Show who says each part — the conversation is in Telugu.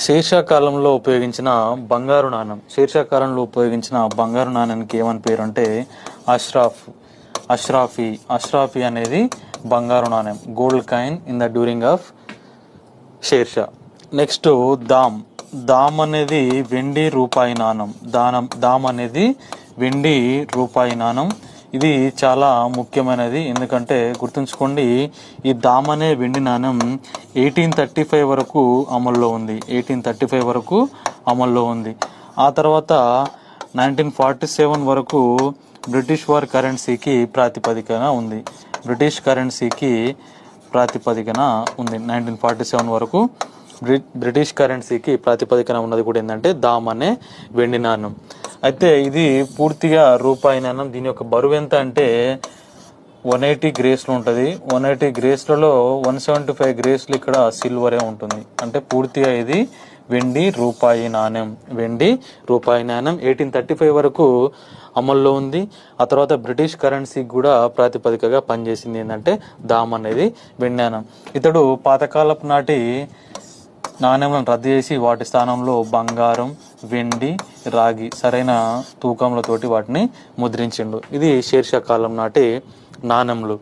Speaker 1: షేర్షా కాలంలో ఉపయోగించిన బంగారు నాణెం. షేర్షా కాలంలో ఉపయోగించిన బంగారు నాణ్యానికి ఏమని పేరు అంటే అష్రాఫీ అనేది బంగారు నాణ్యం, gold coin in the during of Shershah. Next దామ్ అనేది వెండి రూపాయి నాణం. దామ్ అనేది వెండి రూపాయి నాణం. ఇది చాలా ముఖ్యమైనది, ఎందుకంటే గుర్తుంచుకోండి, ఈ దామ్ అనే వెండి నాణం 1835 వరకు అమల్లో ఉంది. 1835 వరకు అమల్లో ఉంది. ఆ తర్వాత 1947 వరకు బ్రిటిష్ వార్ కరెన్సీకి ప్రాతిపదికన ఉంది. 1947 వరకు బ్రిటిష్ కరెన్సీకి ప్రాతిపదికన ఉన్నది కూడా ఏంటంటే దామ్ అనే వెండి నాణ్యం. అయితే ఇది పూర్తిగా రూపాయి నాణ్యం. దీని యొక్క బరువు ఎంత అంటే 180 గ్రేస్లు ఉంటుంది. 180 గ్రేస్లలో 175 గ్రేస్లు ఇక్కడ సిల్వరే ఉంటుంది. అంటే పూర్తిగా ఇది వెండి రూపాయి నాణ్యం. 1835 వరకు అమల్లో ఉంది. ఆ తర్వాత బ్రిటిష్ కరెన్సీకి కూడా ప్రాతిపదికగా పనిచేసింది ఏంటంటే దామ్ అనేది వెండి నాణ్యం. ఇతడు పాతకాలపు నాటి నాణ్యములను రద్దు చేసి వాటి స్థానంలో బంగారం, వెండి, రాగి సరైన తూకంలతోటి వాటిని ముద్రించిండు. ఇది షేర్షా కాలం నాటి నాణ్యములు.